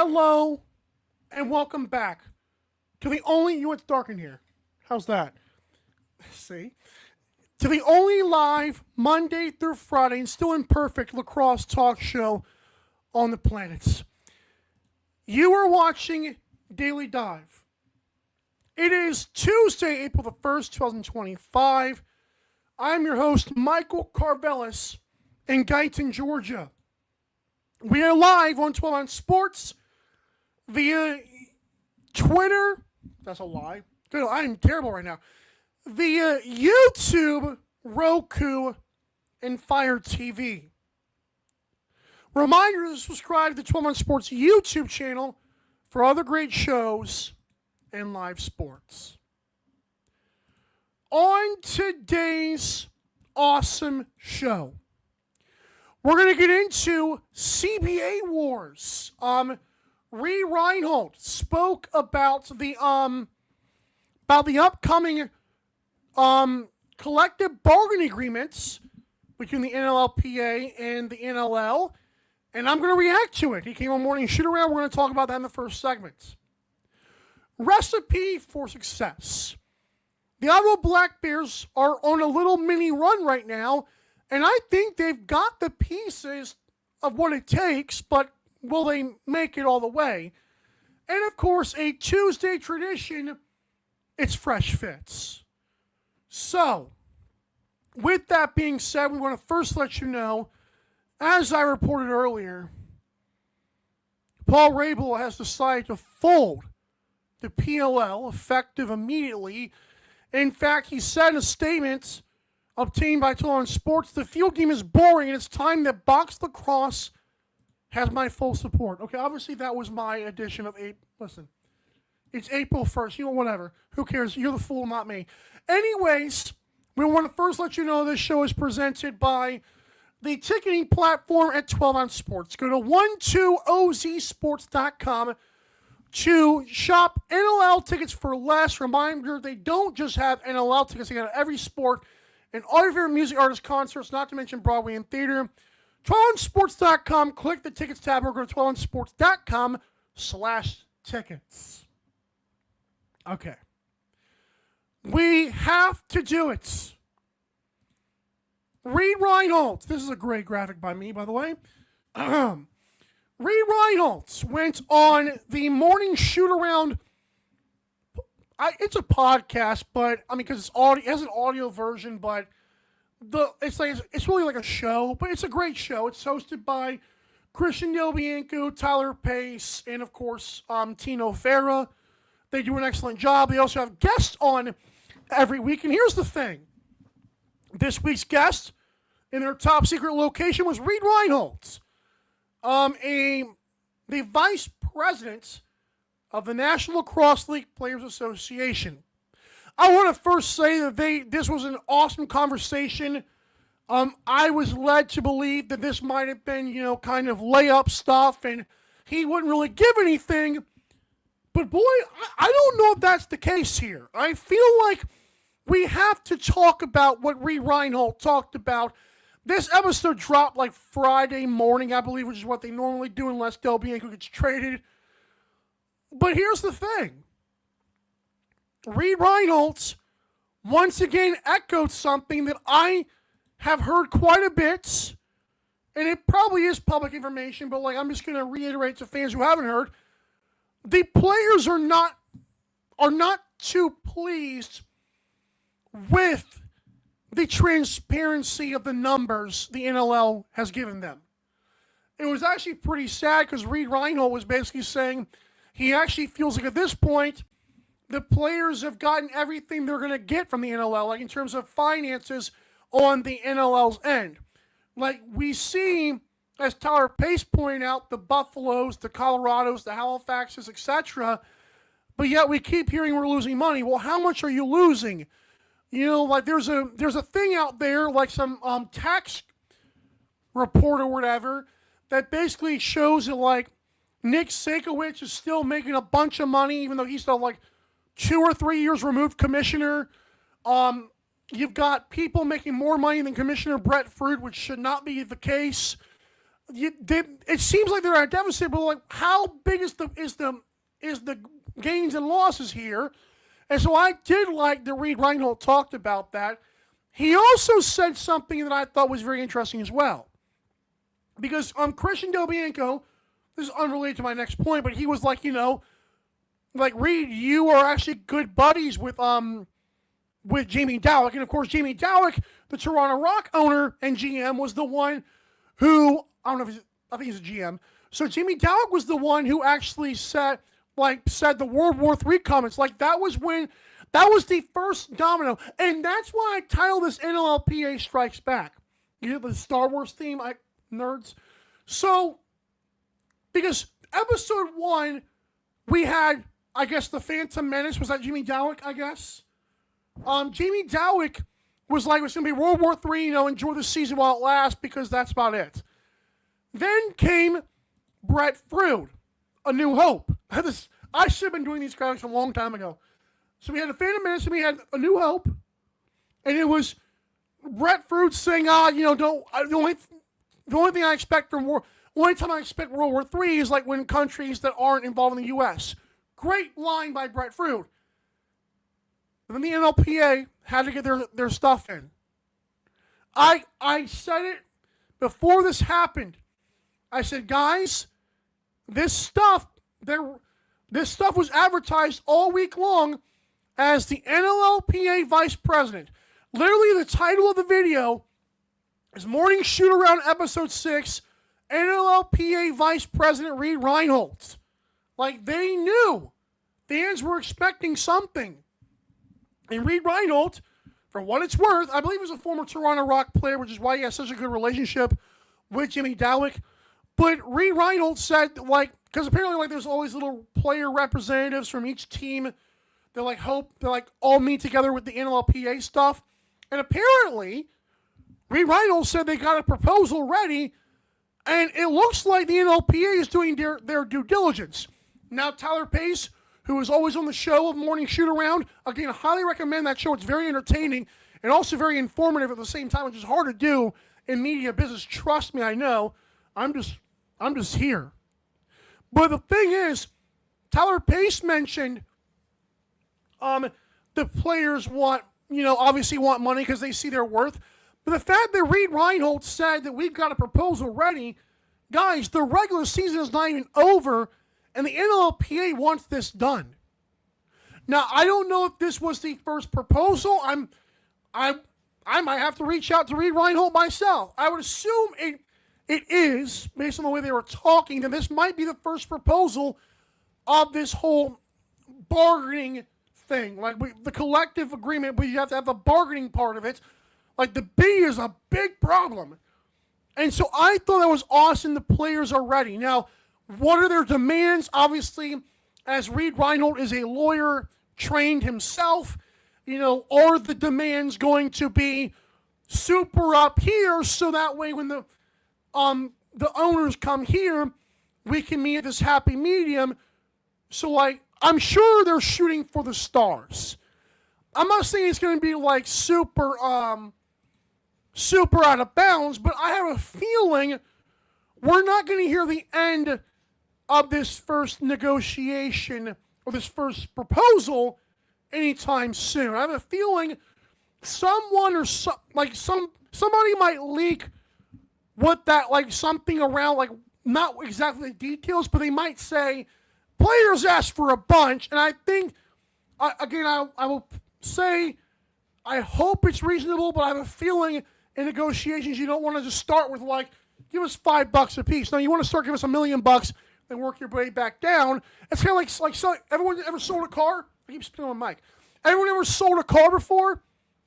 Hello, and welcome back to the only, you know it's dark in here. How's that? See? To the only live Monday through Friday and still imperfect lacrosse talk show on the planet. You are watching Daily Dive. It is Tuesday, April the 1st, 2025. I'm your host, Michael Carvelis in Guyton, Georgia. We are live on 12 on Sports via Twitter. That's a lie. Good, I'm terrible right now. Via YouTube, Roku, and Fire TV. Reminder to subscribe to the 12 on Sports YouTube channel for other great shows and live sports. On today's awesome show, we're going to get into CBA Wars. Reed Reinhold spoke about the upcoming collective bargaining agreements between the NLLPA and the NLL, and I'm going to react to it. He came on Morning Shoot Around. We're going to talk about that in the first segment. Recipe for success. The Ottawa Black Bears are on a little mini run right now, and I think they've got the pieces of what it takes, but will they make it all the way? And of course, a Tuesday tradition, it's Fresh Fits. So, with that being said, we want to first let you know, as I reported earlier, Paul Rabel has decided to fold the PLL effective immediately. In fact, he said in a statement obtained by Total Sports, the field game is boring and it's time that box lacrosse has my full support. Okay, obviously that was my edition of listen, it's April 1st, whatever. Who cares? You're the fool, not me. Anyways, we want to first let you know this show is presented by the ticketing platform at 12 on Sports. Go to 12ozsports.com to shop NLL tickets for less. Reminder, they don't just have NLL tickets, they got every sport and all your favorite music artist concerts, not to mention Broadway and theater. 12onsports.com, click the tickets tab, or go to 12onsports.com/tickets. Okay. We have to do it. Reed Reinhold. This is a great graphic by me, by the way. Reed Reinhold went on the Morning Shoot Around. It's a podcast, but because it's audio, it has an audio version, but it's really like a show, but it's a great show. It's hosted by Christian Del Bianco, Tyler Pace, and of course Tino Farah. They do an excellent job. They also have guests on every week, and here's the thing: this week's guest in their top secret location was Reed Reinhold, the vice president of the National Lacrosse League Players Association. I want to first say that this was an awesome conversation. I was led to believe that this might have been, kind of layup stuff, and he wouldn't really give anything. But boy, I don't know if that's the case here. I feel like we have to talk about what Reed Reinhold talked about. This episode dropped like Friday morning, I believe, which is what they normally do unless Del Bianco gets traded. But here's the thing. Reed Reinhold once again echoed something that I have heard quite a bit, and it probably is public information, but I'm just going to reiterate to fans who haven't heard. The players are not too pleased with the transparency of the numbers the NLL has given them. It was actually pretty sad because Reed Reinhold was basically saying he actually feels like at this point the players have gotten everything they're going to get from the NLL, in terms of finances on the NLL's end. We see, as Tyler Pace pointed out, the Buffaloes, the Colorados, the Halifaxes, etc., but yet we keep hearing we're losing money. Well, how much are you losing? There's a thing out there, some tax report or whatever, that basically shows that, Nick Sakowicz is still making a bunch of money, even though he's still, 2 or 3 years removed commissioner. You've got people making more money than Commissioner Brett Fruit, which should not be the case. it seems like they're at a deficit, but like, how big is the gains and losses here? And so I did like that Reed Reinhold talked about that. He also said something that I thought was very interesting as well. Because Christian Del Bianco, this is unrelated to my next point, but he was like, like, Reed, you are actually good buddies with Jamie Dawick. And of course, Jamie Dawick, the Toronto Rock owner and GM, was the one who, I don't know if I think he's a GM. So Jamie Dawick was the one who actually said the World War III comments. Like, that was the first domino. And that's why I titled this NLLPA Strikes Back. You know, the Star Wars theme, nerds. So, because episode 1, we had, I guess, the Phantom Menace. Was that Jamie Dawick, I guess? Jamie Dawick was like, it's going to be World War III, enjoy the season while it lasts, because that's about it. Then came Brett Frude, A New Hope. I should have been doing these graphics a long time ago. So we had the Phantom Menace, and we had A New Hope, and it was Brett Frude saying, the only thing I expect from war, only time I expect World War III is like when countries that aren't involved in the U.S. Great line by Brett Frude. And then the NLPA had to get their stuff in. I said it before this happened. I said, guys, this stuff was advertised all week long as the NLLPA vice president. Literally, the title of the video is Morning Shoot Around Episode 6, NLLPA Vice President Reed Reinhold. Like, they knew. Fans were expecting something. And Reed Reinhold, for what it's worth, I believe he was a former Toronto Rock player, which is why he has such a good relationship with Jimmy Dawick. But Reed Reinhold said, because apparently, there's always little player representatives from each team that, all meet together with the NLPA stuff. And apparently, Reed Reinhold said they got a proposal ready, and it looks like the NLPA is doing their due diligence. Now, Tyler Pace, who is always on the show of Morning Shoot Around, again, I highly recommend that show. It's very entertaining and also very informative at the same time, which is hard to do in media business. Trust me, I know. I'm just here. But the thing is, Tyler Pace mentioned the players obviously want money because they see their worth. But the fact that Reed Reinhold said that we've got a proposal ready, guys, the regular season is not even over, and the NLPA wants this done. Now, I don't know if this was the first proposal. I might have to reach out to Reed Reinhold myself. I would assume it is, based on the way they were talking, that this might be the first proposal of this whole bargaining thing. The collective agreement, but you have to have the bargaining part of it. The B is a big problem. And so I thought that was awesome. The players are ready. Now, what are their demands? Obviously, as Reed Reinhold is a lawyer trained himself, are the demands going to be super up here so that way when the owners come here, we can meet at this happy medium? So, I'm sure they're shooting for the stars. I'm not saying it's going to be super out of bounds, but I have a feeling we're not going to hear the end of this first negotiation or this first proposal anytime soon. I have a feeling someone or somebody might leak what that something around not exactly the details, but they might say players asked for a bunch, and I think I will say I hope it's reasonable, but I have a feeling in negotiations you don't want to just start with give us $5 a piece. No, you want to start give us $1 million, then work your way back down. It's kind of like everyone ever sold a car? I keep spinning on my mic. Everyone ever sold a car before?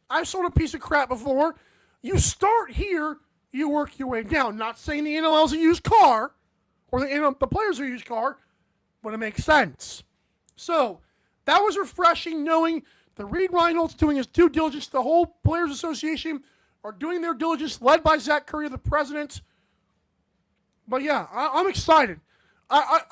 I've sold a piece of crap before. You start here, you work your way down. Not saying the NLL's a used car, or the players are a used car, but it makes sense. So, that was refreshing knowing that Reed Reinhold's doing his due diligence. The whole Players Association are doing their diligence, led by Zach Curry, the president. But yeah, I'm excited. I've been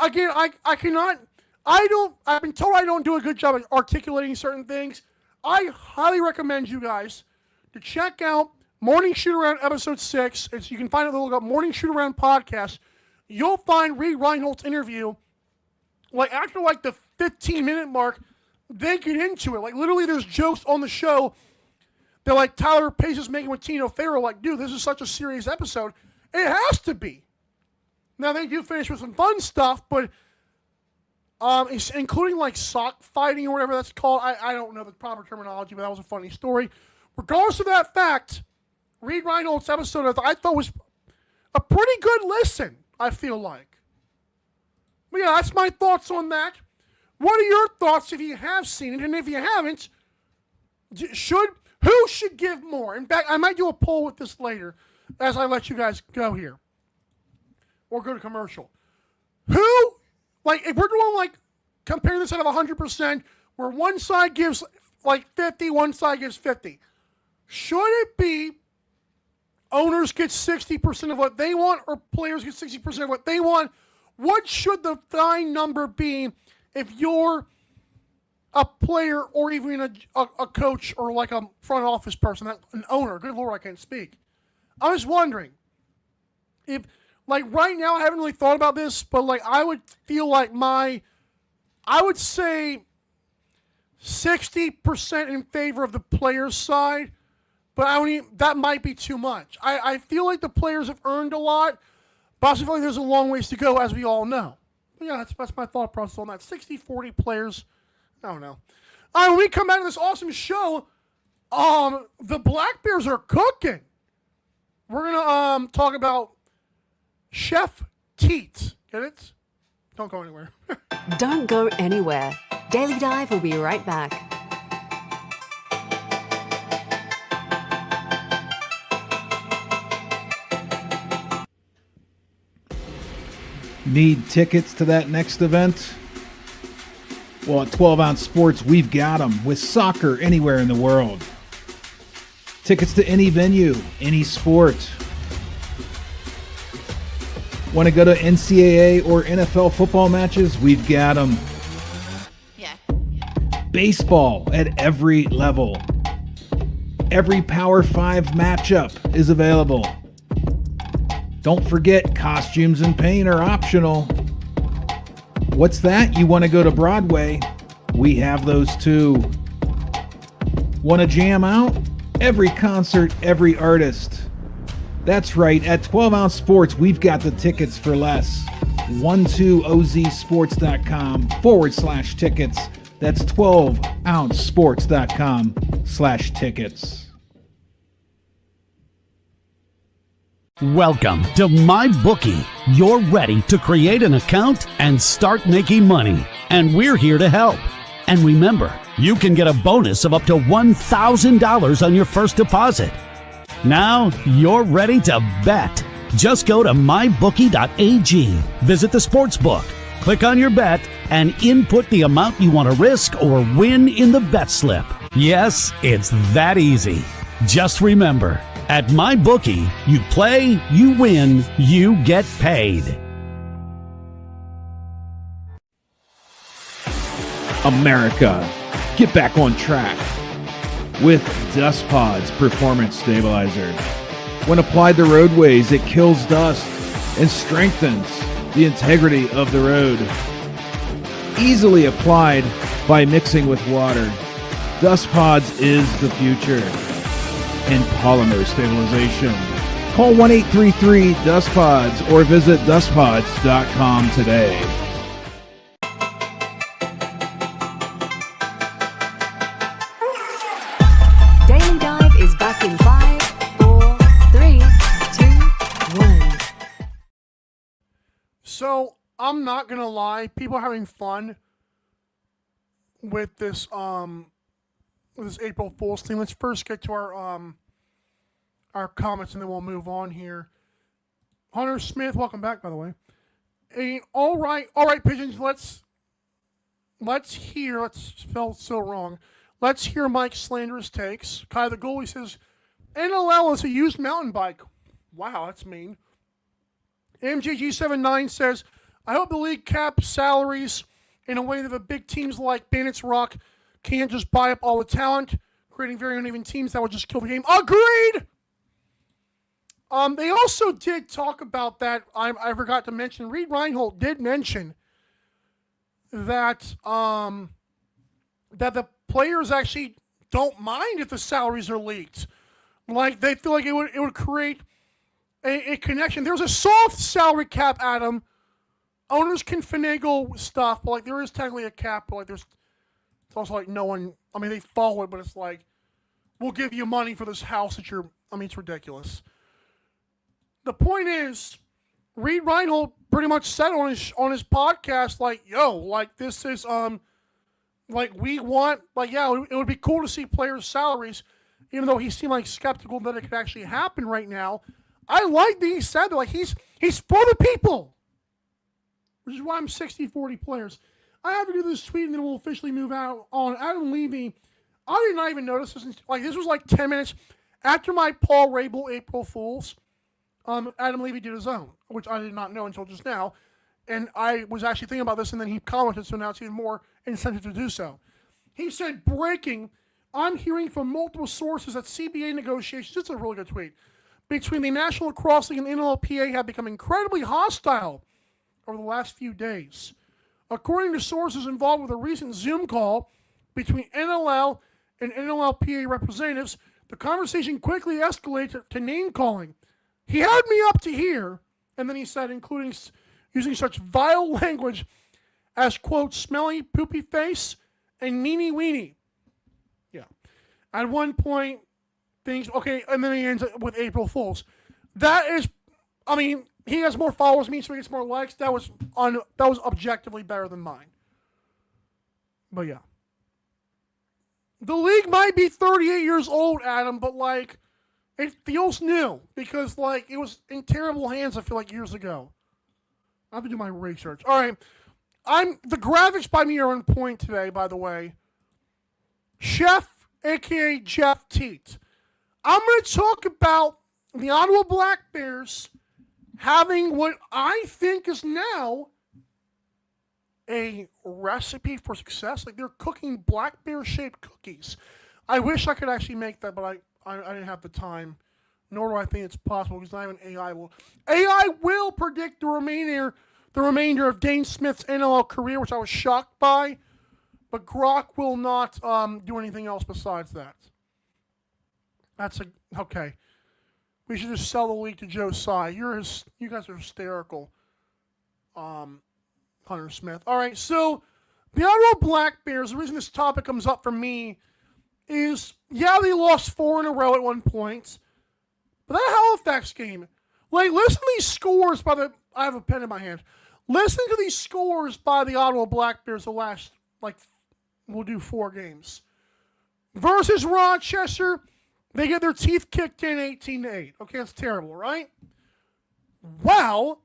told I don't do a good job at articulating certain things. I highly recommend you guys to check out Morning Shoot Around episode 6. You can find it, look up Morning Shoot Around podcast. You'll find Reed Reinholdt's interview. Like, after like the 15-minute mark, they get into it. Like, literally, there's jokes on the show that, like, Tyler Pace is making with Tino Farrell. Like, dude, this is such a serious episode. It has to be. Now, they do finish with some fun stuff, but including, like, sock fighting or whatever that's called. I don't know the proper terminology, but that was a funny story. Regardless of that fact, Reed Reinholdt's episode I thought was a pretty good listen, I feel like. But yeah, that's my thoughts on that. What are your thoughts if you have seen it? And if you haven't, who should give more? In fact, I might do a poll with this later as I let you guys go here. Or go to commercial. Who, like, if we're doing, like, compare this out of 100%, where one side gives, like, 50, one side gives 50. Should it be owners get 60% of what they want or players get 60% of what they want? What should the fine number be if you're a player or even a coach or like a front office person, an owner? Good Lord, I can't speak. I was wondering if, like, right now I haven't really thought about this, but like I would feel like I would say 60% in favor of the players' side, but that might be too much. I feel like the players have earned a lot, but I also feel like there's a long ways to go, as we all know. But yeah, that's my thought process on that. 60-40 players, I don't know. All right, when we come back to this awesome show, the Black Bears are cooking. We're going to talk about Chef Teats. Get it? Don't go anywhere. Don't go anywhere. Daily Dive will be right back. Need tickets to that next event? Well, at 12 Ounce Sports, we've got them with soccer anywhere in the world. Tickets to any venue, any sport. Want to go to NCAA or NFL football matches? We've got them. Yeah. Baseball at every level. Every Power 5 matchup is available. Don't forget, costumes and paint are optional. What's that? You want to go to Broadway? We have those too. Want to jam out? Every concert, every artist. That's right, at 12 Ounce Sports, we've got the tickets for less. 12ozsports.com/tickets. That's 12ouncesports.com/tickets. Welcome to MyBookie. You're ready to create an account and start making money. And we're here to help. And remember, you can get a bonus of up to $1,000 on your first deposit. Now you're ready to bet. Just go to mybookie.ag, visit the sportsbook, click on your bet, and input the amount you want to risk or win in the bet slip. Yes, it's that easy. Just remember, at MyBookie, you play, you win, you get paid. America, get back on track with Dust Pod's Performance Stabilizer. When applied to roadways, it kills dust and strengthens the integrity of the road. Easily applied by mixing with water. Dust Pods is the future in polymer stabilization. Call 1-833-DUST-PODS or visit dustpods.com today. Daily Dive is back in 5, 4, 3, 2, 1. So, I'm not going to lie. People are having fun with this April Fool's thing. Let's first get to our comments and then we'll move on here. Hunter Smith, welcome back, by the way. All right, pigeons. Let's spell it so wrong. Let's hear Mike's slanderous takes. Kai the goalie says, NLL is a used mountain bike. Wow, that's mean. MJG79 says, I hope the league caps salaries in a way that the big teams like Bandits Rock can't just buy up all the talent, creating very uneven teams that would just kill the game. Agreed! They also did talk about that. I forgot to mention. Reed Reinhold did mention that that the players actually don't mind if the salaries are leaked. Like they feel like it would create a connection. There's a soft salary cap, Adam. Owners can finagle stuff, but like there is technically a cap. But like it's also like no one. I mean, they follow it, but it's like we'll give you money for this house that you're. I mean, it's ridiculous. The point is, Reed Reinhold pretty much said on his podcast, like, yo, like this is like we want, like, yeah, it would be cool to see players' salaries, even though he seemed like skeptical that it could actually happen right now. I like that he said that, like he's for the people, which is why I'm 60-40 players. I have to do this tweet and then we'll officially move out on Adam Levy. I did not even notice this. Like this was like 10 minutes after my Paul Rabel April Fools. Adam Levy did his own, which I did not know until just now. And I was actually thinking about this, and then he commented, so now it's even more incentive to do so. He said, breaking, I'm hearing from multiple sources that CBA negotiations, it's a really good tweet, between the National Lacrosse League and the NLLPA have become incredibly hostile over the last few days. According to sources involved with a recent Zoom call between NLL and NLLPA representatives, the conversation quickly escalated to name-calling. He had me up to here, and then he said, including using such vile language as, quote, smelly, poopy face, and meanie weenie. Yeah. At one point, things, okay, and then he ends with April Fools. That is, I mean, he has more followers than me, so he gets more likes. That was objectively better than mine. But yeah. The league might be 38 years old, Adam, but like, it feels new because, like, it was in terrible hands, I feel like, years ago. I have to do my research. All right. The graphics by me are on point today, by the way. Chef, a.k.a. Jeff Teat. I'm going to talk about the Ottawa Black Bears having what I think is now a recipe for success. Like, they're cooking Black Bear-shaped cookies. I wish I could actually make that, but I didn't have the time, nor do I think it's possible because not even AI will. AI will predict the remainder of Dane Smith's NLL career, which I was shocked by, but Grok will not do anything else besides that. Okay. We should just sell the league to Joe Tsai. You guys are hysterical, Hunter Smith. All right, so the Ottawa Black Bears, the reason this topic comes up for me is, yeah, they lost 4 in a row at one point. But that Halifax game, like, listen to these scores I have a pen in my hand. Listen to these scores by the Ottawa Black Bears the last, like, we'll do 4 games. Versus Rochester, they get their teeth kicked in 18-8. Okay, that's terrible, right? Well,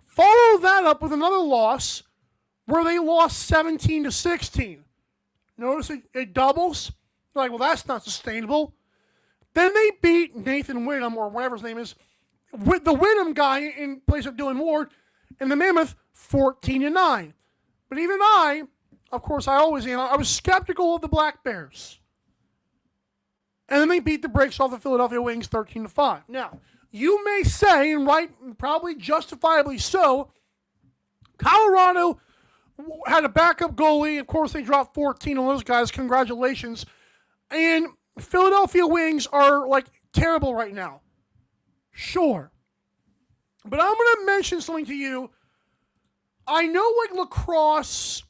follow that up with another loss where they lost 17-16. Notice it doubles. Like, well, that's not sustainable. Then they beat Nathan Whittam, or whatever his name is, with the Whittam guy in place of Dylan Ward, and the Mammoth 14-9. But even of course, I always am, I was skeptical of the Black Bears. And then they beat the brakes off the Philadelphia Wings 13-5. Now, you may say, and right, probably justifiably so, Colorado had a backup goalie. Of course, they dropped 14 on those guys. Congratulations. And Philadelphia Wings are, like, terrible right now. Sure. But I'm going to mention something to you. I know, like, lacrosse,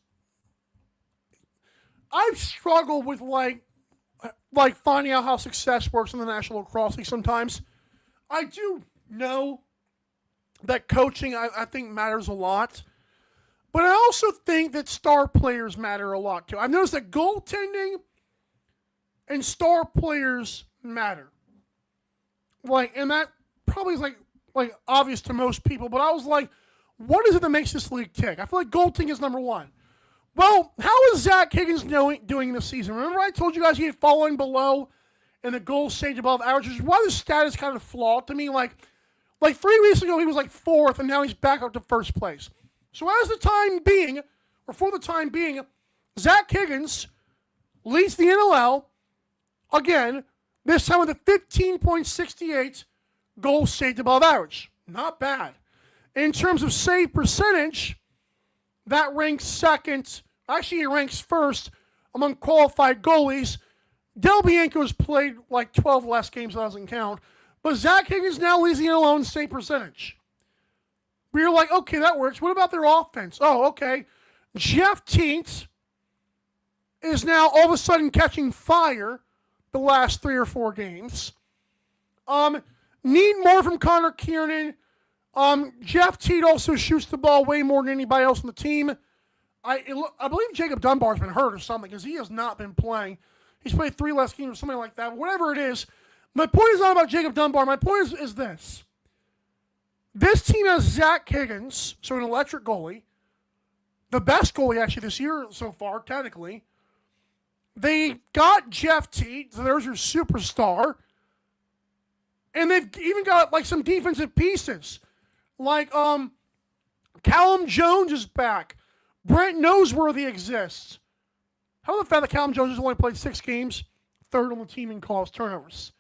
I've struggled with, like finding out how success works in the National Lacrosse League sometimes. I do know that coaching, I think, matters a lot. But I also think that star players matter a lot, too. I've noticed that goaltending and star players matter. Like, and that probably is like obvious to most people, but I was like, what is it that makes this league tick? I feel like goaltending is number one. Well, how is Zach Higgins doing this season? Remember I told you guys he had fallen below in the goal saved above average, which is why the stat is kind of flawed to me. Like 3 weeks ago, he was like 4th, and now he's back up to 1st place. So for the time being, Zach Higgins leads the NLL, again, this time with a 15.68 goals saved above average. Not bad. In terms of save percentage, that ranks second. Actually, it ranks first among qualified goalies. Del Bianco's played like 12 less games, so that doesn't count. But Zach Higgins now leads the alone save percentage. But you're like, okay, that works. What about their offense? Oh, okay. Jeff Teets is now all of a sudden catching fire the last 3 or 4 games. Need more from Connor Kiernan. Jeff Teat also shoots the ball way more than anybody else on the team. I believe Jacob Dunbar's been hurt or something because he has not been playing. He's played 3 less games or something like that. Whatever it is, my point is not about Jacob Dunbar. My point is this. This team has Zach Higgins, so an electric goalie. The best goalie, actually, this year so far, technically. They got Jeff Teat, so there's your superstar. And they've even got, like, some defensive pieces. Like, Callum Jones is back. Brent Noseworthy exists. How about the fact that Callum Jones has only played 6 games? 3rd on the team in calls turnovers.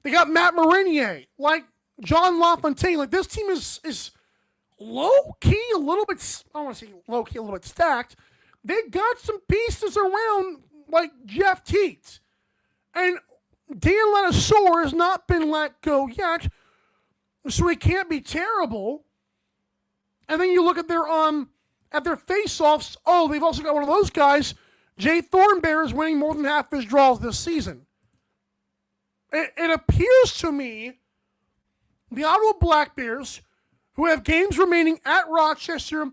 They got Matt Marinier. Like, John LaFontaine. Like, this team is low-key a little bit, I don't want to say low-key a little bit stacked. They got some pieces around, like Jeff Teat. And Dan Lattisaur has not been let go yet, so he can't be terrible. And then you look at their face-offs. Oh, they've also got one of those guys. Jay Thornberry is winning more than half his draws this season. It appears to me the Ottawa Black Bears, who have games remaining at Rochester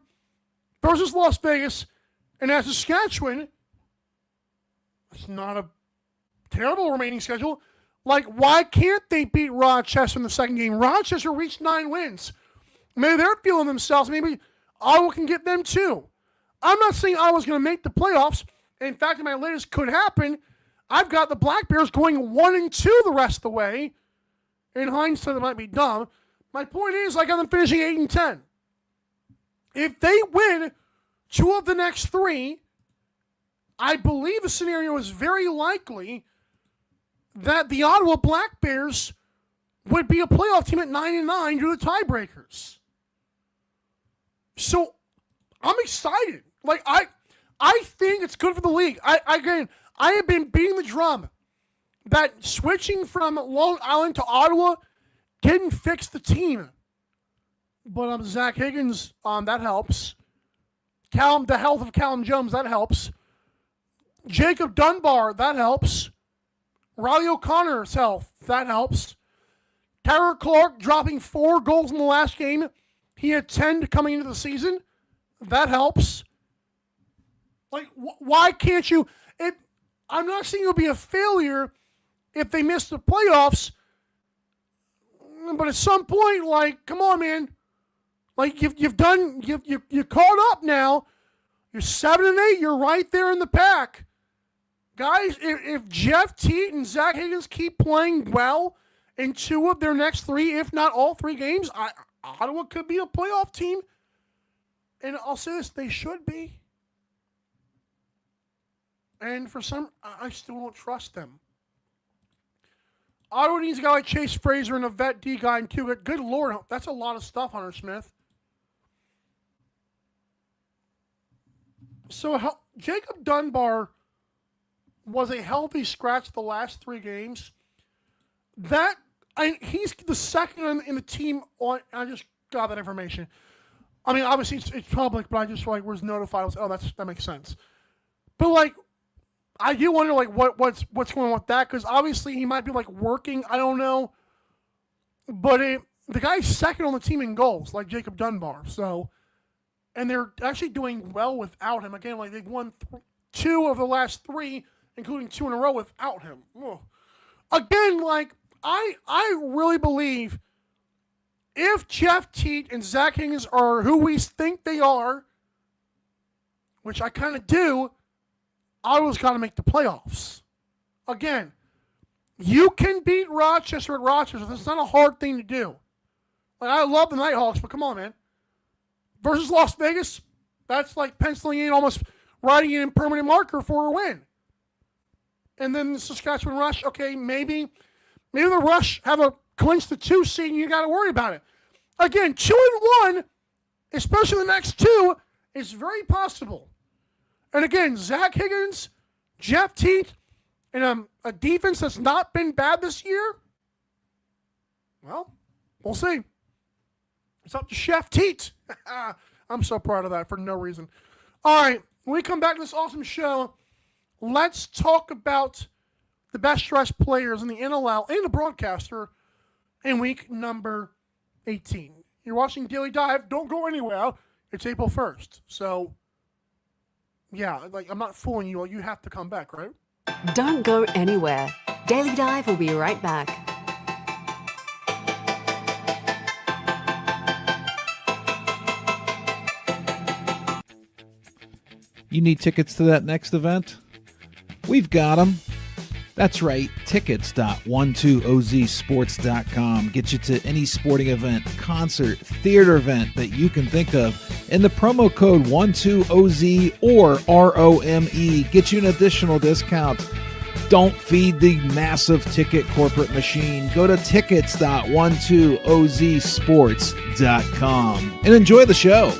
versus Las Vegas and at Saskatchewan, it's not a terrible remaining schedule. Like, why can't they beat Rochester in the second game? Rochester reached 9 wins. Maybe they're feeling themselves. Maybe Ottawa can get them too. I'm not saying Ottawa's going to make the playoffs. In fact, in my latest could happen, I've got the Black Bears going 1-2 the rest of the way. In hindsight, that might be dumb. My point is, I got them finishing 8-10. If they win 2 of the next 3, I believe the scenario is very likely that the Ottawa Black Bears would be a playoff team at 9-9 due to tiebreakers. So I'm excited. Like, I think it's good for the league. I have been beating the drum that switching from Long Island to Ottawa didn't fix the team. But Zach Higgins, that helps. The health of Callum Jones, that helps. Jacob Dunbar, that helps. Riley O'Connor's health, that helps. Tyler Clark dropping 4 goals in the last game. He had 10 coming into the season. That helps. Like, why can't you? I'm not saying it'll be a failure if they miss the playoffs. But at some point, like, come on, man. Like, you've caught up now. You're 7-8. You're right there in the pack. Guys, if Jeff Teat and Zach Higgins keep playing well in 2 of their next 3, if not all 3 games, Ottawa could be a playoff team. And I'll say this, they should be. And for some, I still don't trust them. Ottawa needs a guy like Chase Fraser and a vet D guy and 2. Good Lord, that's a lot of stuff, Hunter Smith. So Jacob Dunbar was a healthy scratch the last 3 games. He's the second in the team. I just got that information. I mean, obviously it's public, but I just was notified. That makes sense. But like, I do wonder like what's going on with that, because obviously he might be like working. I don't know. But the guy's second on the team in goals, like Jacob Dunbar. So, and they're actually doing well without him. Again, like they've won 2 of the last 3, including 2 in a row without him. Ugh. Again, like I really believe if Jeff Teat and Zach Higgins are who we think they are, which I kind of do, Ottawa's got to make the playoffs. Again, you can beat Rochester at Rochester. That's not a hard thing to do. Like, I love the Nighthawks, but come on, man. Versus Las Vegas, that's like penciling in, almost writing in permanent marker for a win. And then the Saskatchewan Rush, okay, maybe the Rush have a clinch the 2 seed, and you got to worry about it. Again, 2-1, especially the next 2, is very possible. And again, Zach Higgins, Jeff Teat, and a defense that's not been bad this year. Well, we'll see. It's up to Chef Teat. I'm so proud of that for no reason. All right, when we come back to this awesome show, let's talk about the best dressed players in the NLL and the broadcaster in week number 18. You're watching Daily Dive. Don't go anywhere. It's April 1st. So, yeah, I'm not fooling you. You have to come back, right? Don't go anywhere. Daily Dive will be right back. You need tickets to that next event? We've got them. That's right, tickets.12ozsports.com. Get you to any sporting event, concert, theater event that you can think of. And the promo code 12OZ or ROME get you an additional discount. Don't feed the massive ticket corporate machine. Go to tickets.12ozsports.com and enjoy the show.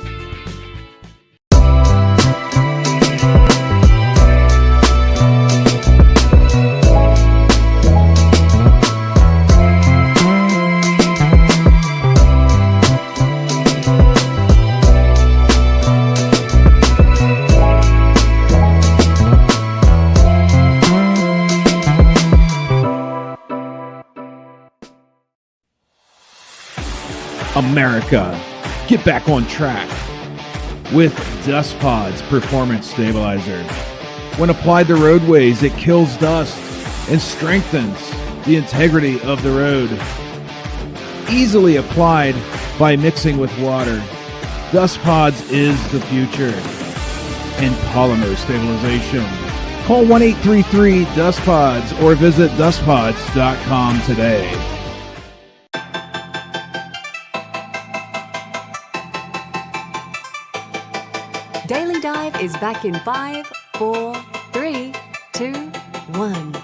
America, get back on track with Dust Pod's Performance Stabilizer. When applied to roadways, it kills dust and strengthens the integrity of the road. Easily applied by mixing with water, Dust Pods is the future in polymer stabilization. Call 1-833-DUST-PODS or visit dustpods.com today. Daily Dive is back in 5, 4, 3, 2, 1.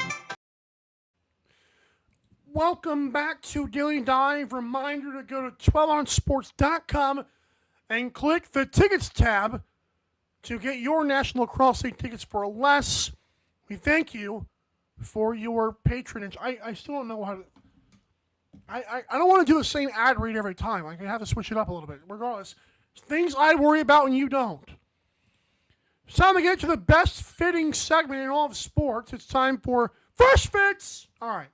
Welcome back to Daily Dive. Reminder to go to 12ouncesports.com and click the tickets tab to get your National Lacrosse League tickets for less. We thank you for your patronage. I still don't know how to... I don't want to do the same ad read every time. I have to switch it up a little bit. Regardless, things I worry about and you don't. It's time to get to the best fitting segment in all of sports. It's time for Fresh Fits. All right.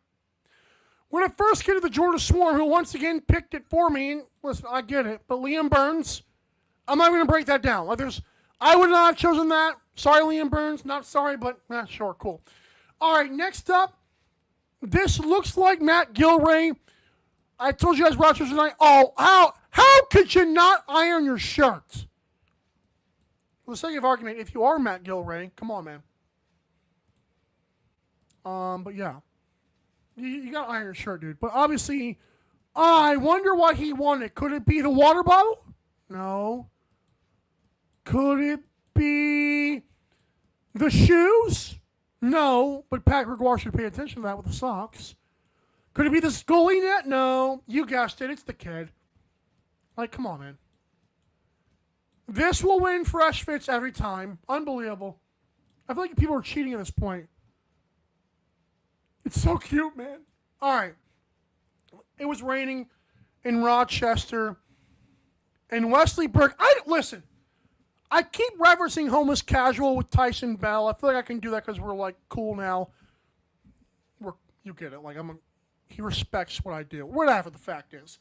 We're going to first get to the Georgia Swarm, who once again picked it for me. And listen, I get it, but Liam Burns, I'm not going to break that down. I would not have chosen that. Sorry, Liam Burns. Not sorry, but sure, cool. All right, next up, this looks like Matt Gilray. I told you guys, Rogers tonight. Oh, how could you not iron your shirt? For the sake of argument, if you are Matt Gilray, come on, man. But yeah. You got to iron your shirt, dude. But obviously, I wonder why he won it. Could it be the water bottle? No. Could it be the shoes? No. But Pat Gregoire should pay attention to that with the socks. Could it be the goalie net? No. You guessed it. It's the kid. Come on, man. This will win Fresh Fits every time. Unbelievable. I feel like people are cheating at this point. It's so cute, man. All right. It was raining in Rochester. And Wesley Burke. Listen. I keep referencing Homeless Casual with Tyson Bell. I feel like I can do that because we're cool now. You get it. He respects what I do. Whatever the fact is.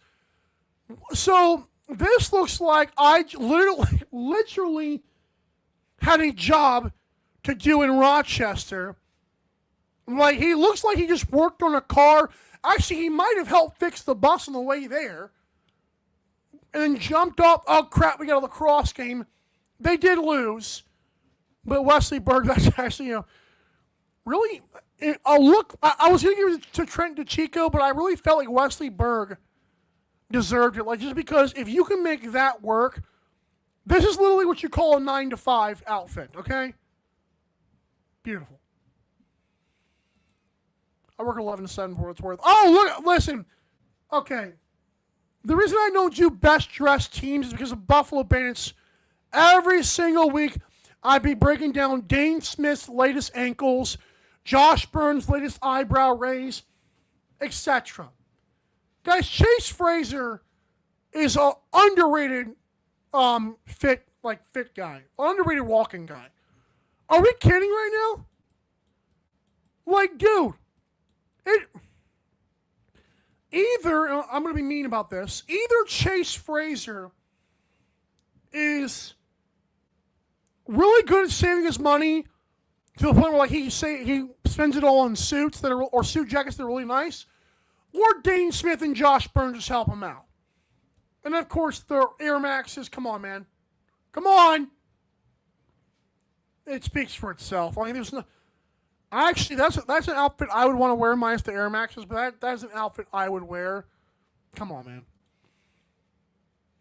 So this looks like I literally had a job to do in Rochester. He looks like he just worked on a car. Actually, he might have helped fix the bus on the way there. And then jumped off. Oh, crap, we got a lacrosse game. They did lose. But Wesley Berg, that's actually, really, I was going to give it to Trent DeChico, but I really felt like Wesley Berg deserved it. Just because if you can make that work, this is literally what you call a 9-to-5 outfit, okay? Beautiful. I work 11 to 7 for what it's worth. Oh, look, listen. Okay. The reason I don't do best dressed teams is because of Buffalo Bandits. Every single week, I'd be breaking down Dane Smith's latest ankles, Josh Burns' latest eyebrow raise, etc. Guys, Chase Fraser is an underrated fit guy. Underrated walking guy. Are we kidding right now? Like, dude, either, I'm going to be mean about this, either Chase Fraser is really good at saving his money to the point where like he spends it all on suits or suit jackets that are really nice, or Dane Smith and Josh Burns just help him out. And of course, the Air Maxes, come on, man. Come on. It speaks for itself. I mean, there's no... Actually, that's an outfit I would want to wear minus the Air Maxes, but that is an outfit I would wear. Come on, man.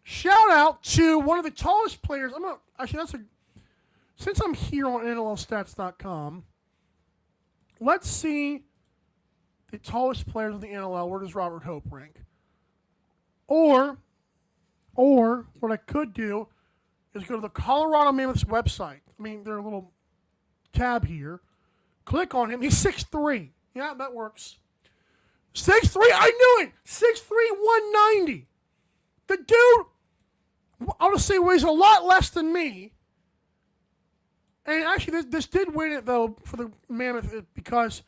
Shout out to one of the tallest players. Since I'm here on NLLstats.com, let's see the tallest players in the NLL. Where does Robert Hope rank? Or what I could do is go to the Colorado Mammoths website. I mean, their little tab here. Click on him. He's 6'3". Yeah, that works. 6'3". I knew it. 6'3", 190. The dude, I'll just say, weighs a lot less than me. And actually, this did win it, though, for the Mammoth because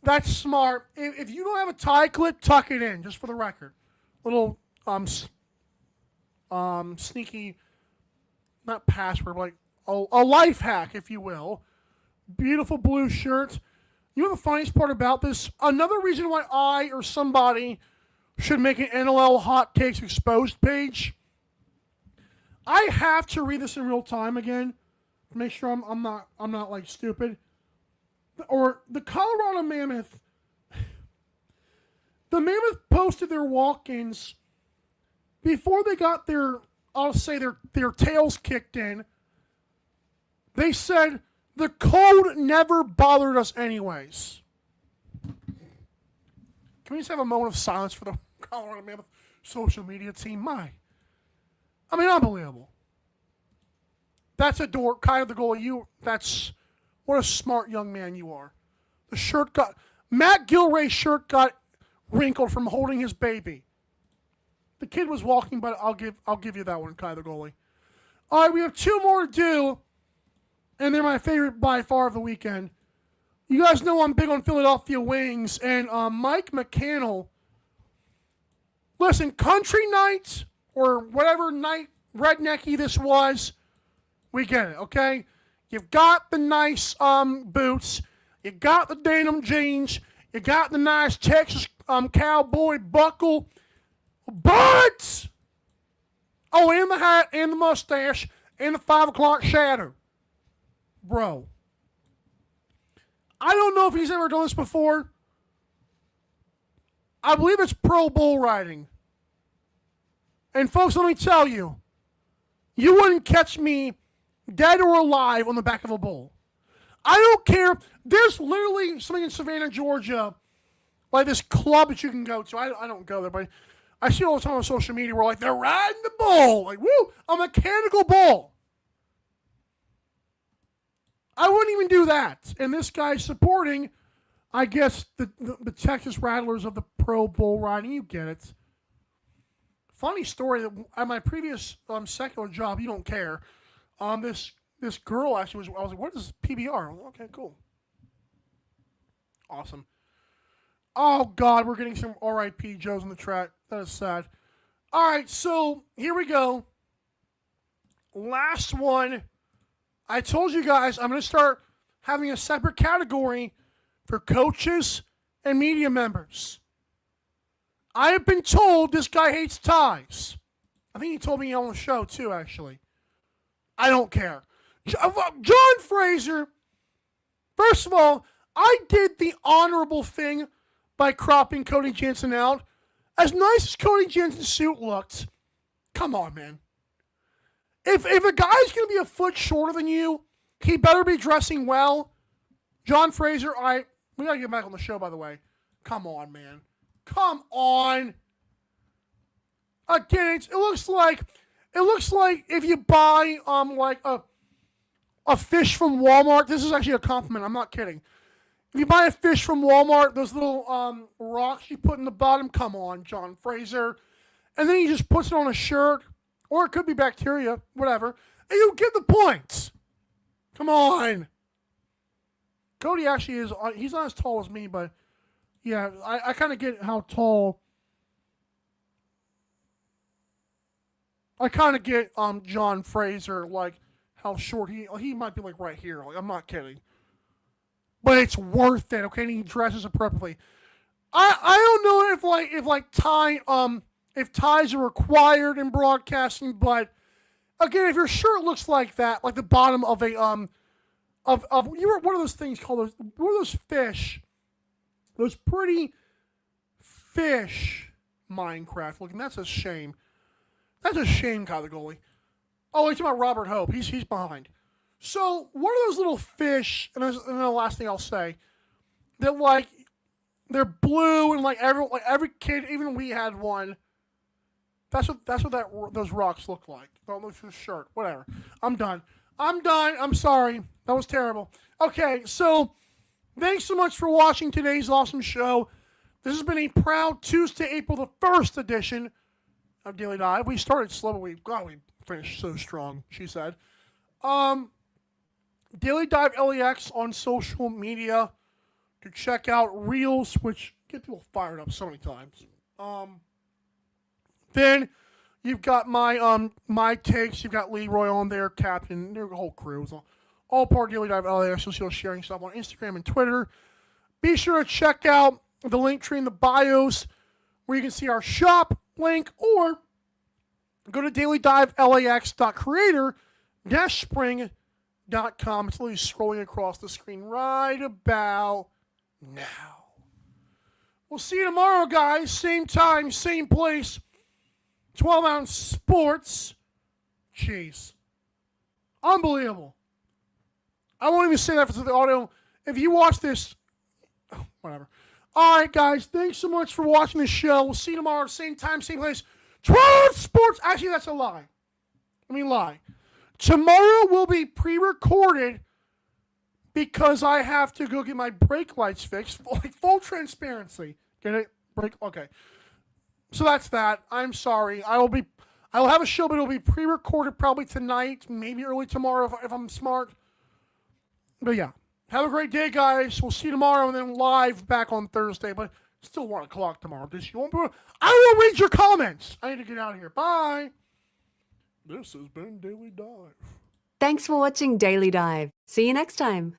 that's smart. If you don't have a tie clip, tuck it in, just for the record. Little sneaky, not password, like a life hack, if you will. Beautiful blue shirt. You know the funniest part about this? Another reason why I or somebody should make an NLL Hot Takes Exposed page. I have to read this in real time again to make sure I'm not like stupid. Or the Colorado Mammoth. The Mammoth posted their walk-ins before they got their tails kicked in. They said, the cold never bothered us anyways. Can we just have a moment of silence for the Colorado Mammoth social media team? Unbelievable. That's a dork. Kyle the goalie, what a smart young man you are. Matt Gilray's shirt got wrinkled from holding his baby. The kid was walking, but I'll give you that one, Kyle the goalie. All right, we have two more to do. And they're my favorite by far of the weekend. You guys know I'm big on Philadelphia wings. And Mike McCannell. Listen, country night or whatever night rednecky this was, we get it, okay? You've got the nice boots. You got the denim jeans. You got the nice Texas cowboy buckle. But, and the hat and the mustache and the 5 o'clock shadow. Bro, I don't know if he's ever done this before. I believe it's pro bull riding. And folks, let me tell you, you wouldn't catch me dead or alive on the back of a bull. I don't care. There's literally something in Savannah, Georgia, like this club that you can go to. I don't go there, but I see all the time on social media where like they're riding the bull. Like, woo, a mechanical bull. I wouldn't even do that. And this guy's supporting, I guess, the Texas Rattlers of the pro bull riding. You get it. Funny story, that at my previous secular job, you don't care. This girl actually I was like, what is PBR? Like, okay, cool. Awesome. Oh, God, we're getting some RIP Joes in the chat. That is sad. All right, so here we go. Last one. I told you guys I'm going to start having a separate category for coaches and media members. I have been told this guy hates ties. I think he told me on the show too, actually. I don't care. John Fraser, first of all, I did the honorable thing by cropping Cody Jansen out. As nice as Cody Jansen's suit looked, come on, man. If a guy's going to be a foot shorter than you, he better be dressing well. John Fraser, we got to get back on the show, by the way. Come on, man. Come on. Again, it looks like if you buy like a fish from Walmart. This is actually a compliment. I'm not kidding. If you buy a fish from Walmart, those little rocks you put in the bottom. Come on, John Fraser. And then he just puts it on a shirt, or it could be bacteria, whatever. And you get the points. Come on. Cody actually is. He's not as tall as me, but yeah, I kind of get how tall. I kind of get John Fraser, like how short he might be, like right here. Like, I'm not kidding, but it's worth it. Okay, and he dresses appropriately. I don't know if ties are required in broadcasting, but again, if your shirt looks like that, like the bottom of a of you were what are those things called? What are those fish? Those pretty fish Minecraft looking. That's a shame. That's a shame, Kyle the goalie. Oh, it's about Robert Hope. He's behind. So what are those little fish? And then the last thing I'll say, that like they're blue and like every kid, even we had one. That's what those rocks look like. Don't look for the shirt. Whatever. I'm done. I'm sorry. That was terrible. Okay, so thanks so much for watching today's awesome show. This has been a proud Tuesday, April the 1st edition of Daily Dive. We started slow, but we finished so strong, she said. Daily Dive LEX on social media to check out Reels, which get people fired up so many times. Then you've got my takes. You've got Leroy on there, Captain, their whole crew. It's all part of Daily Dive LEX. You'll see us sharing stuff on Instagram and Twitter. Be sure to check out the link tree in the bios where you can see our shop link, or go to dailydive-lex.creator-spring.com. It's literally scrolling across the screen right about now. We'll see you tomorrow, guys. Same time, same place. 12-ounce sports. Jeez. Unbelievable. I won't even say that for the audio. If you watch this, whatever. All right, guys. Thanks so much for watching the show. We'll see you tomorrow, same time, same place. 12 sports. Actually, that's a lie. Let me lie. Tomorrow will be pre-recorded because I have to go get my brake lights fixed. Like full transparency. Get it? Brake. Okay. So that's that. I'm sorry. I will have a show, but it'll be pre-recorded probably tonight, maybe early tomorrow if I'm smart. But yeah. Have a great day, guys. We'll see you tomorrow and then live back on Thursday. But still 1 o'clock tomorrow. I will read your comments. I need to get out of here. Bye. This has been Daily Dive. Thanks for watching Daily Dive. See you next time.